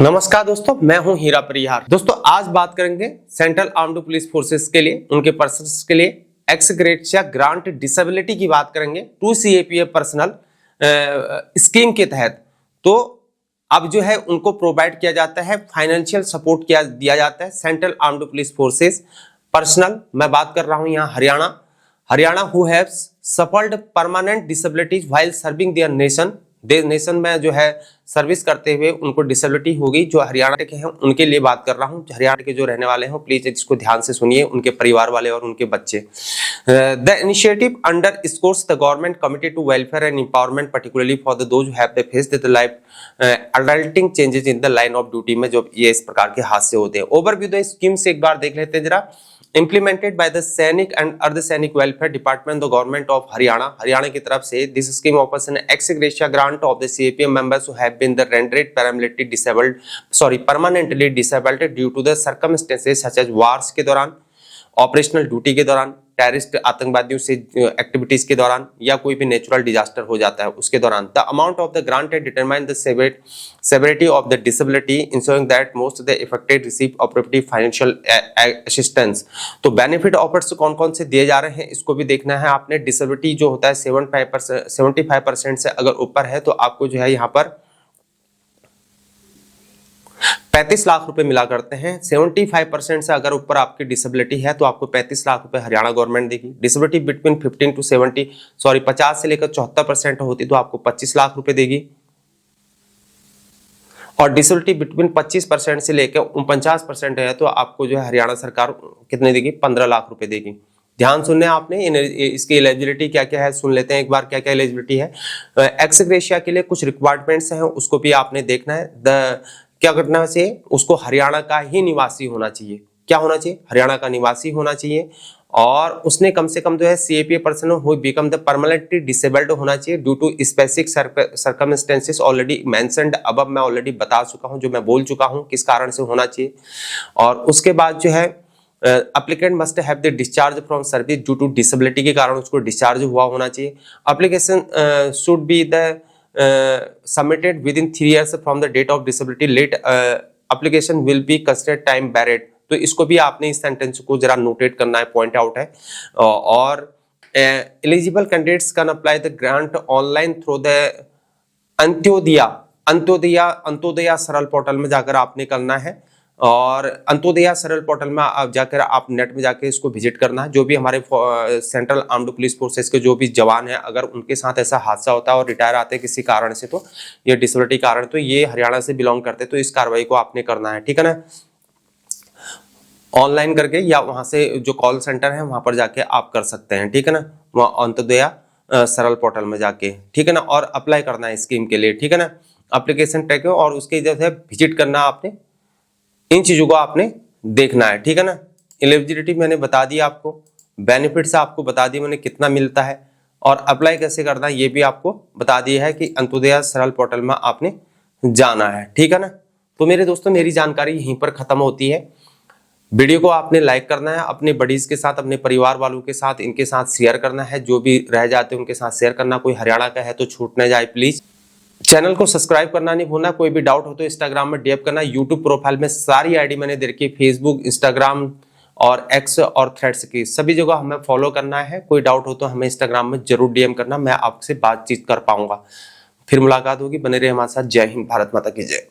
नमस्कार दोस्तों, मैं हूं हीरा परिहार। दोस्तों आज बात करेंगे सेंट्रल आर्म्ड पुलिस फोर्सेस के लिए, उनके पर्सनस के लिए एक्स ग्रेशिया ग्रांट डिसेबिलिटी की बात करेंगे 2 CAPF पर्सनल स्कीम के तहत। तो अब जो है उनको प्रोवाइड किया जाता है, फाइनेंशियल सपोर्ट दिया जाता है central armed police forces personal. मैं बात कर रहा हूं यहाँ Haryana who have suffered permanent disabilities while serving there nation में जो है सर्विस करते हुए उनको डिसेबिलिटी होगी। जो हरियाणा के हैं उनके लिए बात कर रहा हूं। हरियाणा के जो रहने वाले हैं प्लीज इसको ध्यान से सुनिए, उनके परिवार वाले और उनके बच्चे। The initiative underscores the government committed to welfare and empowerment particularly for the those who have the faced the life altering changes in the line of duty में जो ये इस प्रकार के हादसे होते हैं। ओवरव्यू द स्कीम से एक बार देख लेते हैं जरा। Implemented by the सैनिक and अर्धसैनिक welfare department the government of Haryana की तरफ से this scheme offers an ex gratia grant of the CAPF members who have been the rendered permanently disabled due to the circumstances such as wars के दौरान, operational duty के दौरान, terrorist आतंकवादियों से activities के दौरान, या कोई भी नेचुरल डिजास्टर हो जाता है उसके दौरान। The amount of the grant determine the severity of the disability, ensuring that most of the affected receive appropriate financial assistance। तो बेनिफिट ऑफर्स कौन कौन से दिए जा रहे हैं इसको भी देखना है आपने। डिसेबिलिटी जो होता है 75% से अगर ऊपर है तो आपको जो है यहाँ पर 35 लाख रुपए मिला करते हैं। 75% से अगर ऊपर आपकी डिसेबिलिटी है तो आपको 35 लाख रुपए हरियाणा गवर्नमेंट देगी। डिसेबिलिटी बिटवीन 15 to 50 से लेकर 74% होती तो आपको 25 लाख रुपए देगी। और डिसेबिलिटी बिटवीन 25% से लेकर 49% है तो आपको जो है हरियाणा सरकार कितने देगी? 15 लाख रुपए देगी। ध्यान सुनने आपने, इसकी एलिजिबिलिटी क्या क्या है सुन लेते हैं एक बार, क्या क्या एलिजिबिलिटी है। एक्स ग्रेशिया के लिए कुछ रिक्वायरमेंट्स हैं, उसको भी आपने देखना है। क्या करना चाहिए? उसको हरियाणा का ही निवासी होना चाहिए। क्या होना चाहिए? हरियाणा का निवासी होना चाहिए। और उसने कम से कम जो है CAPF person who become the permanently disabled होना चाहिए due to specific circumstances already mentioned above. मैं ऑलरेडी बता चुका हूं, जो मैं बोल चुका हूं किस कारण से होना चाहिए। और उसके बाद जो है applicant must have the discharge from service due to disability के कारण उसको डिस्चार्ज हुआ होना चाहिए। Application should be the submitted within 3 years from the date of disability. Late application will be considered time barred। तो इसको भी आपने इस सेंटेंस को जरा नोटेट करना है, पॉइंट आउट है। और eligible candidates can apply the grant online through the Antyodaya सरल पोर्टल में जाकर आपने करना है। और अंत्योदया सरल पोर्टल में आप जाकर आप नेट में जाकर इसको विजिट करना है। जो भी हमारे सेंट्रल आर्म्ड पुलिस फोर्सेस के जो भी जवान हैं, अगर उनके साथ ऐसा हादसा होता है और रिटायर आते हैं किसी कारण से, तो ये डिसेबिलिटी कारण, तो ये हरियाणा से बिलोंग करते हैं, तो इस कार्रवाई को आपने करना है, ठीक है ना। ऑनलाइन करके या वहां से जो कॉल सेंटर है वहां पर जाके आप कर सकते हैं, ठीक है ना, वहाँ अंत्योदया सरल पोर्टल में जाके, ठीक है ना। और अप्लाई करना है स्कीम के लिए, ठीक है ना। एप्लीकेशन ट्रैक और उसके जैसे विजिट करना आपने, इन चीजों को आपने देखना है, ठीक है ना। एलिजिबिलिटी मैंने बता दी आपको, बेनिफिट्स आपको बता दी मैंने कितना मिलता है, और अप्लाई कैसे करना है ये भी आपको बता दिया है कि अंत्योदय सरल पोर्टल में आपने जाना है, ठीक है ना। तो मेरे दोस्तों, मेरी जानकारी यहीं पर खत्म होती है। वीडियो को आपने लाइक करना है, अपने बडीज के साथ, अपने परिवार वालों के साथ, इनके साथ शेयर करना है। जो भी रह जाते हैं उनके साथ शेयर करना। कोई हरियाणा का है तो छूट न जाए प्लीज। चैनल को सब्सक्राइब करना नहीं भूलना। कोई भी डाउट हो तो इंस्टाग्राम में डीएम करना। यूट्यूब प्रोफाइल में सारी आईडी मैंने दे रखी है, फेसबुक, इंस्टाग्राम और एक्स और थ्रेड्स की सभी जगह हमें फॉलो करना है। कोई डाउट हो तो हमें इंस्टाग्राम में जरूर डीएम करना, मैं आपसे बातचीत कर पाऊंगा। फिर मुलाकात होगी, बने रहे हमारे साथ। जय हिंद, भारत माता की जय।